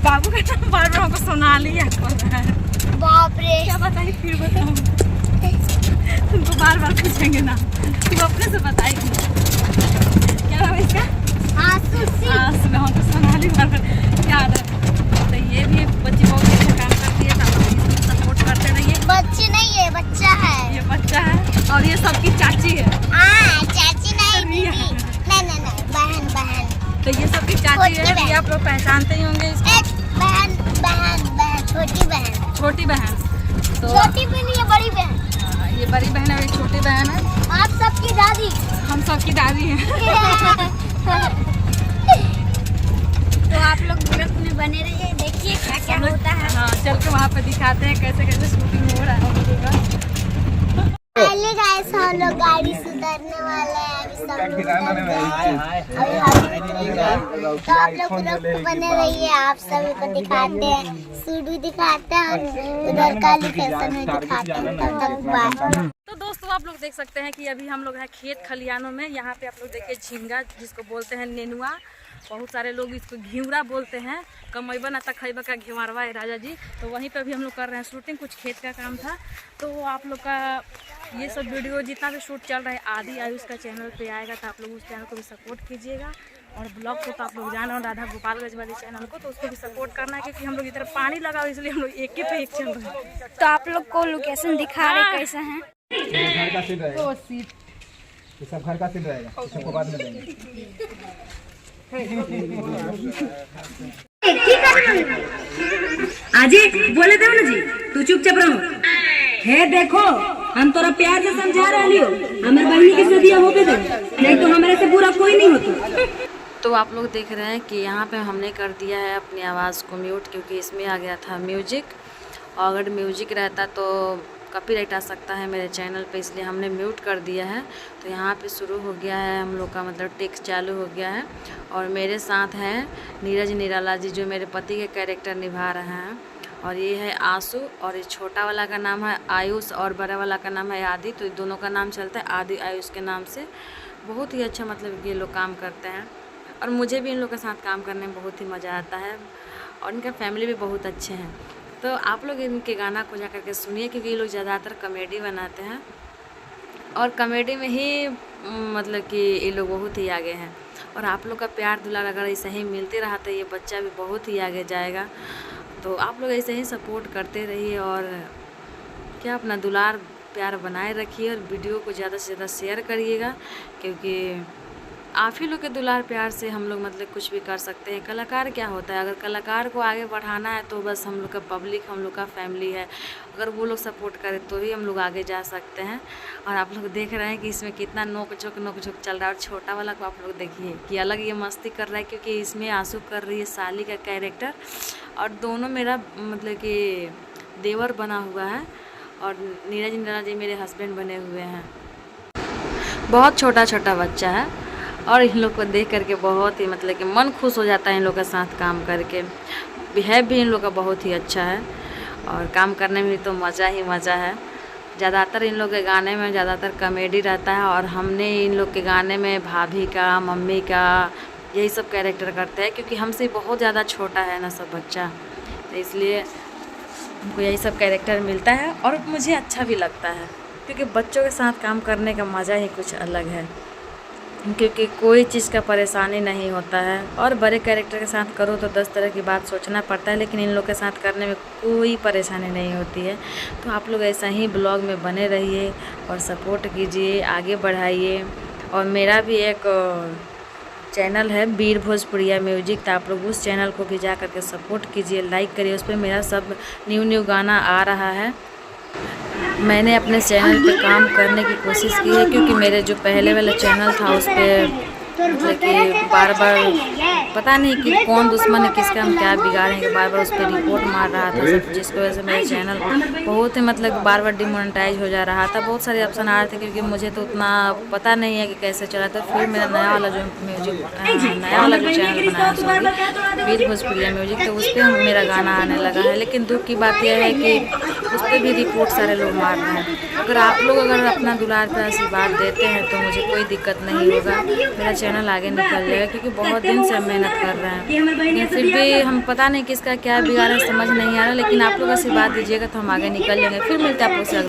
बाबू का नाम बार बार हमको सोनाली याद पड़ रहा है। बाप रे, क्या बताइए फिर बताओ, तुमको बार बार पूछेंगे ना, तुम अपने से बताएगी। क्या नाम है इसका? हमको सोनाली बार बार याद है। तो ये भी बच्ची बहुत अच्छा काम करती है, तो आप इसको सपोर्ट करते रहिए। बच्ची नहीं है, बच्चा है। ये बच्चा है और ये सबकी चाची है। चाची नहीं, दीदी नहीं, बहन। तो ये सबकी चाची है, ये आप लोग पहचानते ही होंगे इसको। बहन, छोटी बहन। छोटी बहन तो छोटी बहन, ये बड़ी बहन। ये बड़ी बहन है, ये छोटी बहन है। आप सबकी दादी। हम सबकी दादी हैं। तो आप लोग ग्रुप में बने रहिए, देखिए क्या क्या होता है। हाँ, चल के वहाँ पे दिखाते हैं कैसे कैसे शूटिंग हो रहा है हम लोगों का। पहले गाइस हम लोग गाड़ी सुधारने वाले हैं, अभी सब लोग उतर गए। तो आप लोग ग्रुप बने रहिए, आप सभी को दिखाते हैं, सूडू दिखाते हैं और उधर का लोकेशन में दिखाते हैं। तब तक बाय। तो दोस्तों आप लोग देख सकते हैं कि अभी हम लोग हैं खेत खलियानों में। यहाँ पे आप लोग देखिए झींगा, जिसको बोलते हैं नेनुआ, बहुत सारे लोग इसको घिउरा बोलते हैं। कमैबा ना तखैबा का घिवरवा है राजा जी। तो वहीं पे अभी हम लोग कर रहे हैं शूटिंग, कुछ खेत का काम था। तो आप लोग का ये सब वीडियो जितना भी शूट चल रहा है आदि आयुष का चैनल पे आएगा, तो आप लोग उस चैनल को भी सपोर्ट कीजिएगा। और ब्लॉग को तो आप लोग जाना, और राधा गोपालगंज वाले चैनल को तो उसको भी सपोर्ट करना है, क्योंकि हम लोग इधर पानी लगा हुआ, इसलिए हम लोग एक पे एक चल रहे हैं। तो आप लोग को लोकेशन दिखा रहे कैसा है। घर का सीन रहेगा, ये सब घर का सीन रहेगा, ये सबको बाद में देंगे। आजी बोले थे ना जी, तू चुपचाप रहो। है देखो, हम तोरा प्यार से समझा रही हो, हमारे बहनी की शादी हो गई, नहीं तो हमारे से बुरा कोई नहीं होता। तो आप लोग देख रहे हैं कि यहाँ पे हमने कर दिया है अपनी आवाज़ को म्यूट, क्योंकि इसमें आ गया था म्यूजिक, और अगर म्यूजिक रहता तो कॉपीराइट आ सकता है मेरे चैनल पे, इसलिए हमने म्यूट कर दिया है। तो यहाँ पे शुरू हो गया है हम लोग का, मतलब टेक्स्ट चालू हो गया है। और मेरे साथ हैं नीरज निराला जी, जो मेरे पति के कैरेक्टर निभा रहे हैं। और ये है आंसू, और ये छोटा वाला का नाम है आयुष और बड़ा वाला का नाम है आदि। तो दोनों का नाम चलता है आदि आयुष के नाम से। बहुत ही अच्छा मतलब ये लोग काम करते हैं, और मुझे भी इन लोग के साथ काम करने में बहुत ही मज़ा आता है। और इनका फैमिली भी बहुत अच्छे हैं। तो आप लोग इनके गाना को जा करके सुनिए, क्योंकि ये लोग ज़्यादातर कॉमेडी बनाते हैं, और कॉमेडी में ही मतलब कि ये लोग बहुत ही आगे हैं। और आप लोग का प्यार दुलार अगर ऐसे ही मिलते रहा तो ये बच्चा भी बहुत ही आगे जाएगा। तो आप लोग ऐसे ही सपोर्ट करते रहिए, और क्या अपना दुलार प्यार बनाए रखिए, और वीडियो को ज़्यादा से ज़्यादा शेयर करिएगा, क्योंकि आप ही लोग के दुलार प्यार से हम लोग मतलब कुछ भी कर सकते हैं। कलाकार क्या होता है, अगर कलाकार को आगे बढ़ाना है तो बस हम लोग का पब्लिक, हम लोग का फैमिली है, अगर वो लोग सपोर्ट करें तो ही हम लोग आगे जा सकते हैं। और आप लोग देख रहे हैं कि इसमें कितना नोक झोंक चल रहा है। और छोटा वाला को आप लोग देखिए कि अलग ये मस्ती कर रहा है, क्योंकि इसमें आंसू कर रही है साली का कैरेक्टर, और दोनों मेरा मतलब कि देवर बना हुआ है, और नीरज निराला जी मेरे हस्बैंड बने हुए हैं। बहुत छोटा छोटा बच्चा है, और इन लोग को देख करके बहुत ही मतलब कि मन खुश हो जाता है इन लोग के साथ काम करके। बिहेव भी इन लोग का बहुत ही अच्छा है, और काम करने में भी तो मज़ा ही मज़ा है। ज़्यादातर इन लोग के गाने में ज़्यादातर कॉमेडी रहता है, और हमने इन लोग के गाने में भाभी का, मम्मी का, यही सब कैरेक्टर करते हैं, क्योंकि हमसे बहुत ज़्यादा छोटा है ना सब बच्चा, तो इसलिए हमको यही सब कैरेक्टर मिलता है। और मुझे अच्छा भी लगता है, क्योंकि बच्चों के साथ काम करने का मज़ा ही कुछ अलग है, क्योंकि कोई चीज़ का परेशानी नहीं होता है। और बड़े कैरेक्टर के साथ करो तो 10 तरह की बात सोचना पड़ता है, लेकिन इन लोग के साथ करने में कोई परेशानी नहीं होती है। तो आप लोग ऐसा ही ब्लॉग में बने रहिए, और सपोर्ट कीजिए, आगे बढ़ाइए। और मेरा भी एक चैनल है वीर भोजपुरिया म्यूजिक, तो आप लोग उस चैनल को भी जा करके सपोर्ट कीजिए, लाइक करिए। उस पर मेरा सब न्यू गाना आ रहा है। मैंने अपने चैनल पे काम करने की कोशिश की है, क्योंकि मेरे जो पहले वाला चैनल था उस पर मतलब कि बार बार पता नहीं कि कौन दुश्मन है, किसका हम क्या बिगाड़ेंगे, बार बार उस पर रिपोर्ट मार रहा था सब, जिसकी वजह से मेरा चैनल बहुत ही मतलब बार बार डिमोनेटाइज हो जा रहा था। बहुत सारे ऑप्शन आ रहे थे, क्योंकि मुझे तो उतना पता नहीं है कि कैसे चला। तो फिर मेरा नया वाला जो चैनल बनाया वीर भोजपुरिया म्यूजिक, तो उस पर मेरा गाना आने लगा है। लेकिन दुख की बात यह है कि उस पर भी रिपोर्ट सारे लोग मार रहे हैं। अगर आप लोग अपना दुलार पर आशीर्वाद देते हैं तो मुझे कोई दिक्कत नहीं होगा, मेरा चैनल आगे निकल जाएगा, क्योंकि बहुत दिन से हम मेहनत कर रहे हैं। लेकिन फिर भी हम पता नहीं किसका क्या बिगाड़ है, समझ नहीं आ रहा, लेकिन आप लोग आशीर्वाद दीजिएगा तो हम आगे निकल जाएंगे। फिर मिलते हैं आप लोग से।